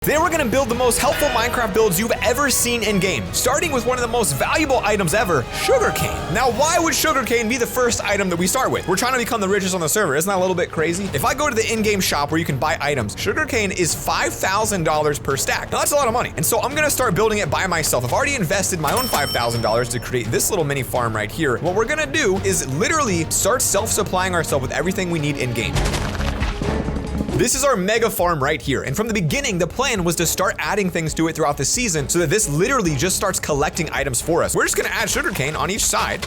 Today we're gonna build the most helpful Minecraft builds you've ever seen in-game, starting with one of the most valuable items ever, sugarcane. Now, why would sugarcane be the first item that we start with? We're trying to become the richest on the server. Isn't that a little bit crazy? If I go to the in-game shop where you can buy items, sugarcane is $5,000 per stack. Now, that's a lot of money. And so I'm gonna start building it by myself. I've already invested my own $5,000 to create this little mini farm right here. What we're gonna do is literally start self-supplying ourselves with everything we need in-game. This is our mega farm right here, and from the beginning, the plan was to start adding things to it throughout the season so that this literally just starts collecting items for us. We're just gonna add sugarcane on each side.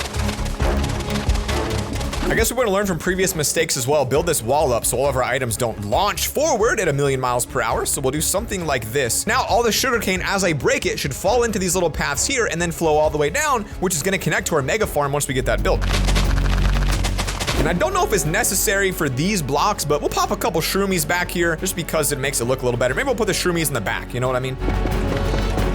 I guess we want to learn from previous mistakes as well. Build this wall up so all of our items don't launch forward at 1,000,000 miles per hour. So we'll do something like this. Now, all the sugarcane, as I break it, should fall into these little paths here and then flow all the way down, which is gonna connect to our mega farm once we get that built. And I don't know if it's necessary for these blocks, but we'll pop a couple shroomies back here just because it makes it look a little better. Maybe we'll put the shroomies in the back, you know what I mean?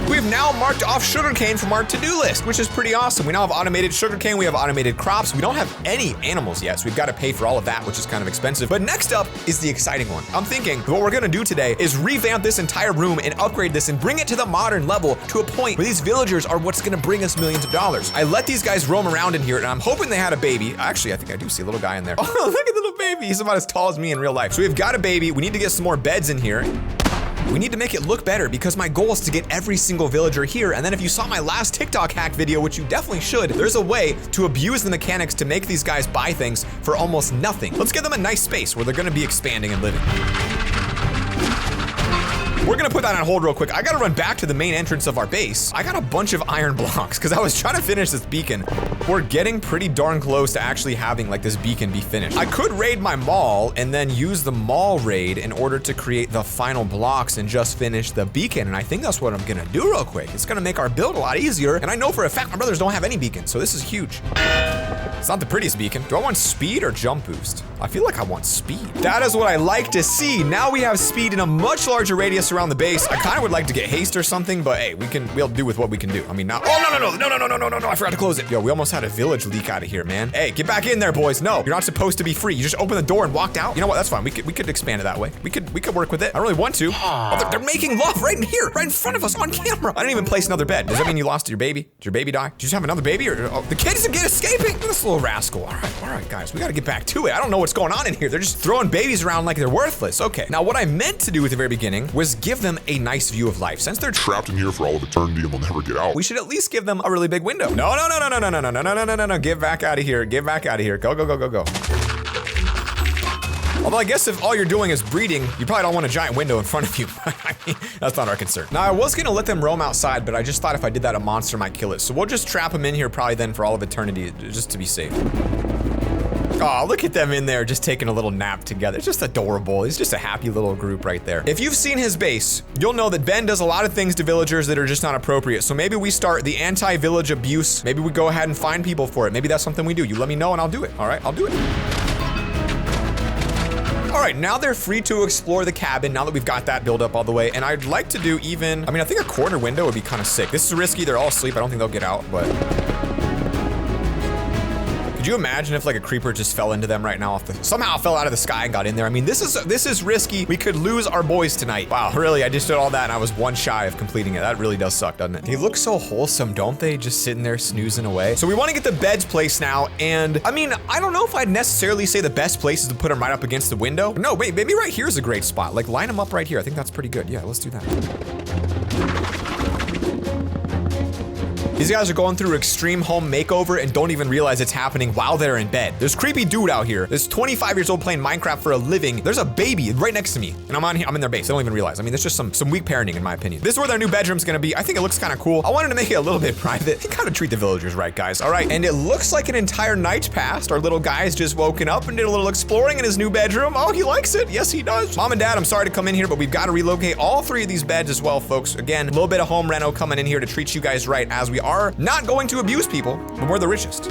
We've now marked off sugarcane from our to-do list, which is pretty awesome. We now have automated sugarcane, we have automated crops. We don't have any animals yet, so we've got to pay for all of that, which is kind of expensive. But next up is the exciting one. I'm thinking what we're gonna do today is revamp this entire room and upgrade this and bring it to the modern level to a point where these villagers are what's gonna bring us millions of dollars. I let these guys roam around in here, and I'm hoping they had a baby. Actually, I think I do see a little guy in there. Oh, look at the little baby. He's about as tall as me in real life. So we've got a baby. We need to get some more beds in here. We need to make it look better because my goal is to get every single villager here. And then if you saw my last TikTok hack video, which you definitely should, there's a way to abuse the mechanics to make these guys buy things for almost nothing. Let's give them a nice space where they're gonna be expanding and living. We're gonna put that on hold real quick. I gotta run back to the main entrance of our base. I got a bunch of iron blocks because I was trying to finish this beacon. We're getting pretty darn close to actually having like this beacon be finished. I could raid my mall and then use the mall raid in order to create the final blocks and just finish the beacon. And I think that's what I'm gonna do real quick. It's gonna make our build a lot easier. And I know for a fact my brothers don't have any beacons, so this is huge. It's not the prettiest beacon. Do I want speed or jump boost? I feel like I want speed. That is what I like to see. Now we have speed in a much larger radius around the base. I kind of would like to get haste or something, but hey, we'll do with what we can do. I mean, not, oh, no, I forgot to close it. Yo, we almost had a village leak out of here, man. Hey, get back in there, boys. No, you're not supposed to be free. You just opened the door and walked out. You know what, that's fine. We could expand it that way. We could work with it. I don't really want to. Oh, they're making love right in here, right in front of us on camera. I didn't even place another bed. Does that mean you lost your baby? Did your baby die? Did you just have another baby? Or the kid isn't escaping? This little rascal. All right, guys, we gotta get back to it. I don't know what's going on in here. They're just throwing babies around like they're worthless. Okay, now what I meant to do at the very beginning was give them a nice view of life. Since they're trapped in here for all of eternity and they'll never get out, we should at least give them a really big window. No. Get back out of here. Get back out of here. Go. Although I guess if all you're doing is breeding, you probably don't want a giant window in front of you. I mean, that's not our concern. Now, I was gonna let them roam outside, but I just thought if I did that, a monster might kill it. So we'll just trap them in here probably then for all of eternity, just to be safe. Oh, look at them in there just taking a little nap together. It's just adorable. It's just a happy little group right there. If you've seen his base, you'll know that Ben does a lot of things to villagers that are just not appropriate. So maybe we start the anti-village abuse. Maybe we go ahead and find people for it. Maybe that's something we do. You let me know and I'll do it. All right, I'll do it. All right, now they're free to explore the cabin now that we've got that build up all the way. And I'd like to do even, I think a corner window would be kind of sick. This is risky. They're all asleep. I don't think they'll get out, but. Could you imagine if like a creeper just fell into them right now somehow fell out of the sky and got in there? I mean, this is risky. We could lose our boys tonight. Wow, really? I just did all that and I was one shy of completing it. That really does suck, doesn't it? They look so wholesome, don't they? Just sitting there snoozing away. So we want to get the beds placed now. And I mean, I don't know if I'd necessarily say the best place is to put them right up against the window. No, wait, maybe right here is a great spot. Like line them up right here. I think that's pretty good. Yeah, let's do that. These guys are going through extreme home makeover and don't even realize it's happening while they're in bed. There's creepy dude out here. There's 25 years old playing Minecraft for a living. There's a baby right next to me. And I'm in their base. They don't even realize. I mean, there's just some weak parenting in my opinion. This is where their new bedroom's gonna be. I think it looks kind of cool. I wanted to make it a little bit private. You gotta treat the villagers right, guys. All right, and it looks like an entire night's passed. Our little guy's just woken up and did a little exploring in his new bedroom. Oh, he likes it. Yes, he does. Mom and Dad, I'm sorry to come in here, but we've got to relocate all 3 of these beds as well, folks. Again, a little bit of home reno coming in here to treat you guys right as we are not going to abuse people, but we're the richest.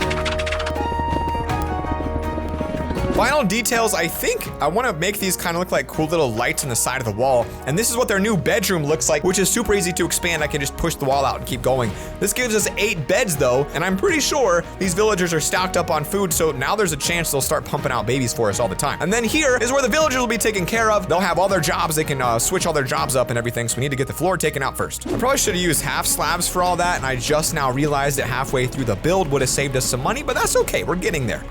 Final details, I think I want to make these kind of look like cool little lights on the side of the wall. And this is what their new bedroom looks like, which is super easy to expand. I can just push the wall out and keep going. This gives us 8 beds though, and I'm pretty sure these villagers are stocked up on food, so now there's a chance they'll start pumping out babies for us all the time. And then here is where the villagers will be taken care of. They'll have all their jobs. They can switch all their jobs up and everything, so we need to get the floor taken out first. I probably should have used half slabs for all that, and I just now realized that halfway through the build would have saved us some money, but that's okay. We're getting there.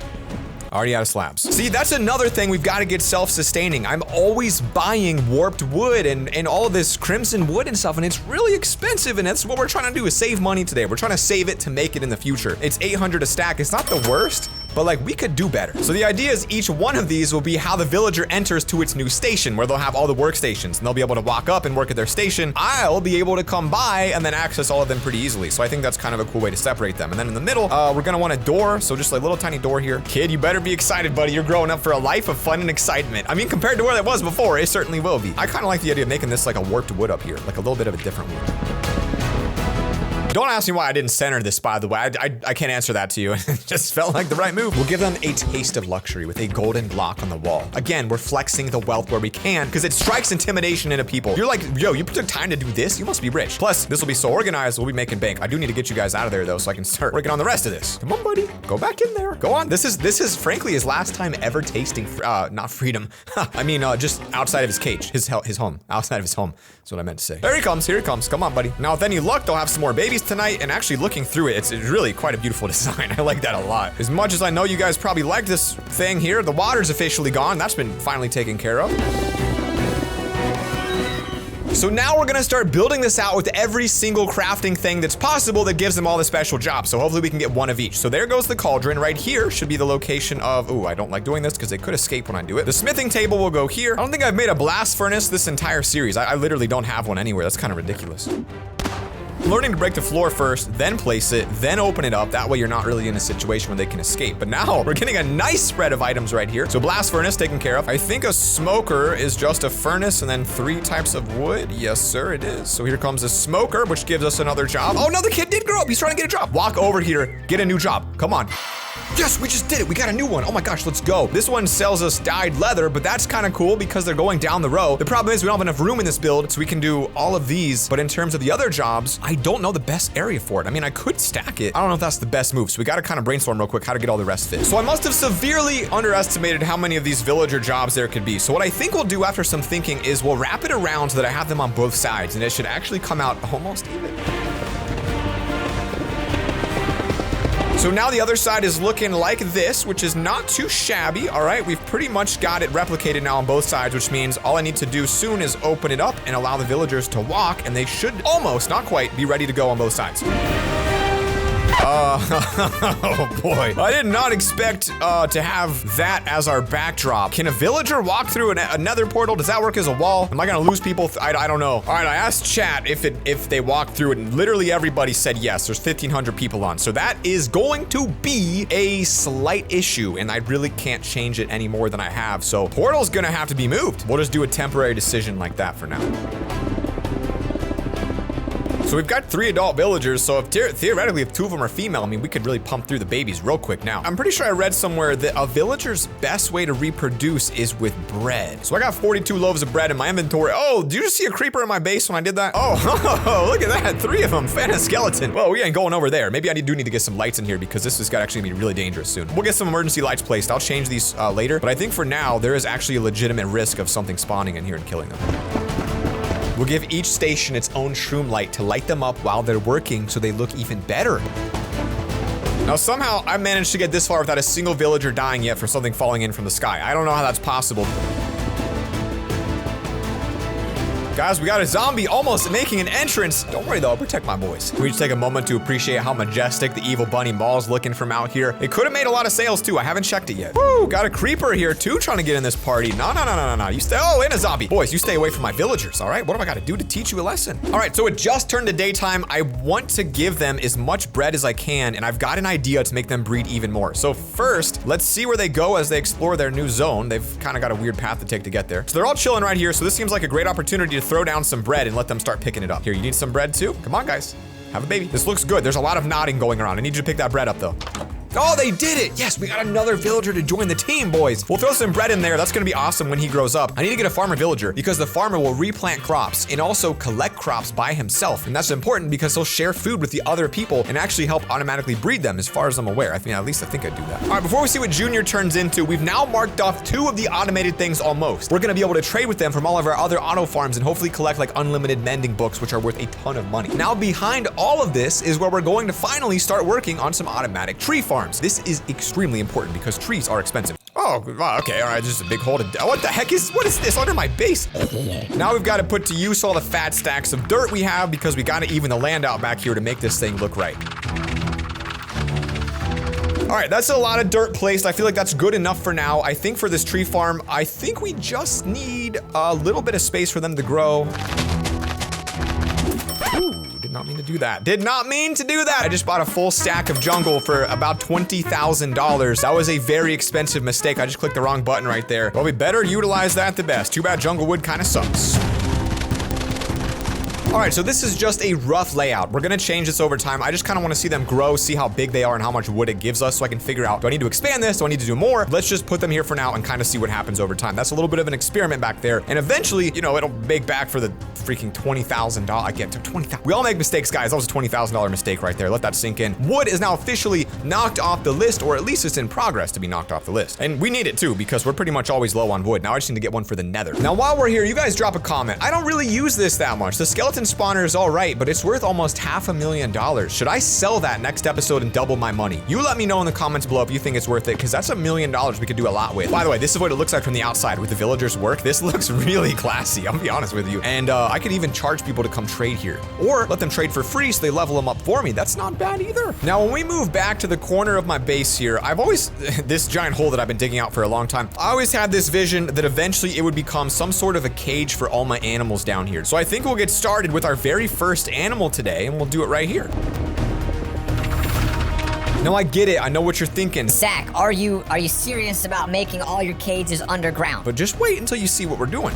Already out of slabs. See, that's another thing we've got to get self-sustaining. I'm always buying warped wood and all this crimson wood and stuff, and it's really expensive, and that's what we're trying to do is save money today. We're trying to save it to make it in the future. It's 800 a stack. It's not the worst, but like we could do better. So the idea is each one of these will be how the villager enters to its new station, where they'll have all the workstations, and they'll be able to walk up and work at their station. I'll be able to come by and then access all of them pretty easily. So I think that's kind of a cool way to separate them. And then in the middle, we're gonna want a door. So just a little tiny door here. Kid, you better be excited, buddy. You're growing up for a life of fun and excitement. I mean, compared to where that was before, it certainly will be. I kind of like the idea of making this like a warped wood up here, like a little bit of a different wood. Don't ask me why I didn't center this, by the way. I can't answer that to you. It just felt like the right move. We'll give them a taste of luxury with a golden block on the wall. Again, we're flexing the wealth where we can because it strikes intimidation into people. You're like, yo, you took time to do this? You must be rich. Plus, this will be so organized, we'll be making bank. I do need to get you guys out of there though, so I can start working on the rest of this. Come on, buddy. Go back in there. Go on. This is frankly his last time ever tasting, not freedom. I mean, just outside of his cage, his home, outside of his home. That's what I meant to say. There he comes. Here he comes. Come on, buddy. Now, with any luck, they'll have some more babies tonight, and actually looking through it, it's really quite a beautiful design. I like that a lot. As much as I know you guys probably like this thing here, the water's officially gone. That's been finally taken care of. So now we're gonna start building this out with every single crafting thing that's possible that gives them all the special jobs. So hopefully we can get one of each. So there goes the cauldron. Right here should be the location of, ooh, I don't like doing this because they could escape when I do it. The smithing table will go here. I don't think I've made a blast furnace this entire series. I literally don't have one anywhere. That's kind of ridiculous. Learning to break the floor first, then place it, then open it up. That way you're not really in a situation where they can escape. But now we're getting a nice spread of items right here. So blast furnace taken care of. I think a smoker is just a furnace and then 3 types of wood. Yes, sir, it is. So here comes a smoker, which gives us another job. Oh no, the kid did grow up. He's trying to get a job. Walk over here, get a new job. Come on. Yes, we just did it. We got a new one. Oh my gosh, let's go. This one sells us dyed leather, but that's kind of cool because they're going down the row. The problem is we don't have enough room in this build, so we can do all of these. But in terms of the other jobs, I don't know the best area for it. I mean, I could stack it. I don't know if that's the best move, so we got to kind of brainstorm real quick how to get all the rest fit. So I must have severely underestimated how many of these villager jobs there could be. So what I think we'll do after some thinking is we'll wrap it around so that I have them on both sides, and it should actually come out almost even. So now the other side is looking like this, which is not too shabby. All right, we've pretty much got it replicated now on both sides, which means all I need to do soon is open it up and allow the villagers to walk, and they should almost, not quite, be ready to go on both sides. Oh boy. I did not expect to have that as our backdrop. Can a villager walk through another portal? Does that work as a wall? Am I gonna lose people? I don't know. All right, I asked chat if they walked through it, and literally everybody said yes. There's 1,500 people on. So that is going to be a slight issue, and I really can't change it any more than I have. So portal's gonna have to be moved. We'll just do a temporary decision like that for now. So we've got 3 adult villagers, so if theoretically if 2 of them are female, I mean, we could really pump through the babies real quick now. I'm pretty sure I read somewhere that a villager's best way to reproduce is with bread. So I got 42 loaves of bread in my inventory. Oh, did you just see a creeper in my base when I did that? Oh, look at that, 3 of them, fan skeleton. Well, we ain't going over there. Maybe I do need to get some lights in here because this is got actually be really dangerous soon. We'll get some emergency lights placed. I'll change these later, but I think for now, there is actually a legitimate risk of something spawning in here and killing them. We'll give each station its own shroom light to light them up while they're working so they look even better. Now somehow I managed to get this far without a single villager dying yet for something falling in from the sky. I don't know how that's possible. Guys, we got a zombie almost making an entrance. Don't worry though, I'll protect my boys. We just take a moment to appreciate how majestic the evil bunny mall's looking from out here. It could have made a lot of sales too. I haven't checked it yet. Woo, got a creeper here too trying to get in this party. No. You stay, oh, and a zombie. Boys, you stay away from my villagers, all right? What do I got to do to teach you a lesson? All right, so it just turned to daytime. I want to give them as much bread as I can, and I've got an idea to make them breed even more. So first, let's see where they go as they explore their new zone. They've kind of got a weird path to take to get there. So they're all chilling right here, so this seems like a great opportunity to throw down some bread and let them start picking it up. Here, you need some bread too? Come on, guys. Have a baby. This looks good. There's a lot of nodding going around. I need you to pick that bread up though. Oh, they did it. Yes, we got another villager to join the team, boys. We'll throw some bread in there. That's gonna be awesome when he grows up. I need to get a farmer villager because the farmer will replant crops and also collect crops by himself. And that's important because he'll share food with the other people and actually help automatically breed them, as far as I'm aware. At least I think I'd do that. All right, before we see what Junior turns into, we've now marked off 2 of the automated things almost. We're gonna be able to trade with them from all of our other auto farms and hopefully collect like unlimited mending books, which are worth a ton of money. Now behind all of this is where we're going to finally start working on some automatic tree farms. This is extremely important because trees are expensive. Oh, okay, all right, just a big hole to, what is this under my base? Now we've got to put to use all the fat stacks of dirt we have because we got to even the land out back here to make this thing look right. All right, that's a lot of dirt placed. I feel like that's good enough for now. I think for this tree farm, I think we just need a little bit of space for them to grow. Ooh, did not mean to do that. Did not mean to do that. I just bought a full stack of jungle for about $20,000. That was a very expensive mistake. I just clicked the wrong button right there. Well, we better utilize that the best. Too bad jungle wood kind of sucks. All right, so this is just a rough layout. We're gonna change this over time. I just kind of want to see them grow, see how big they are and how much wood it gives us so I can figure out, do I need to expand this? Do I need to do more? Let's just put them here for now and kind of see what happens over time. That's a little bit of an experiment back there. And eventually, you know, it'll make back for the freaking $20,000. I get to $20,000. We all make mistakes, guys. That was a $20,000 mistake right there. Let that sink in. Wood is now officially knocked off the list, or at least it's in progress to be knocked off the list. And we need it too, because we're pretty much always low on wood. Now I just need to get one for the nether. Now, while we're here, you guys drop a comment. I don't really use this that much. The skeleton spawner is all right, but it's worth almost $500,000. Should I sell that next episode and double my money? You let me know in the comments below if you think it's worth it, because that's $1 million we could do a lot with. By the way, this is what it looks like from the outside with the villagers' work. This looks really classy, I'll be honest with you. And I could even charge people to come trade here, or let them trade for free so they level them up for me. That's not bad either. Now, when we move back to the corner of my base here, I've always, this giant hole that I've been digging out for a long time, I always had this vision that eventually it would become some sort of a cage for all my animals down here. So I think we'll get started with our very first animal today, and we'll do it right here. No, I get it. I know what you're thinking. Zach, are you serious about making all your cages underground? But just wait until you see what we're doing.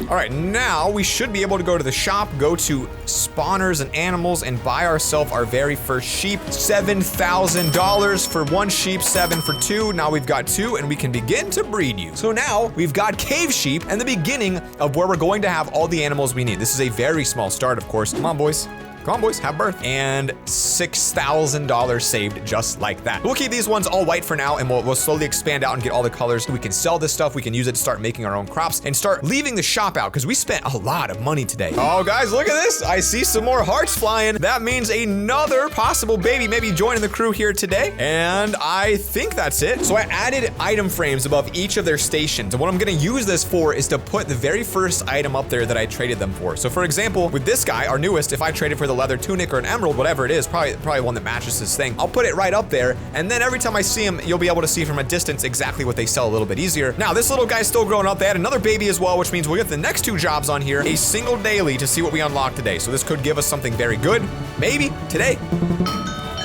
All right, now we should be able to go to the shop, go to spawners and animals, and buy ourselves our very first sheep. $7,000 for 1 sheep, 7 for 2. Now we've got 2, and we can begin to breed you. So now we've got cave sheep and the beginning of where we're going to have all the animals we need. This is a very small start, of course. Come on, boys. Come on, boys, have birth. And $6,000 saved just like that. We'll keep these ones all white for now, and we'll slowly expand out and get all the colors. We can sell this stuff. We can use it to start making our own crops and start leaving the shop out, because we spent a lot of money today. Oh, guys, look at this. I see some more hearts flying. That means another possible baby maybe joining the crew here today. And I think that's it. So I added item frames above each of their stations. And what I'm gonna use this for is to put the very first item up there that I traded them for. So for example, with this guy, our newest, if I traded for the leather tunic or an emerald, whatever it is, probably one that matches this thing, I'll put it right up there, and then every time I see him, you'll be able to see from a distance exactly what they sell a little bit easier. Now, this little guy's still growing up. They had another baby as well, which means we'll get the next 2 jobs on here, a single daily, to see what we unlock today. So this could give us something very good, maybe today.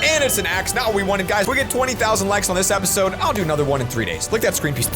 And it's an axe, not what we wanted, guys. We get 20,000 likes on this episode. I'll do another one in 3 days. Look at that screen piece.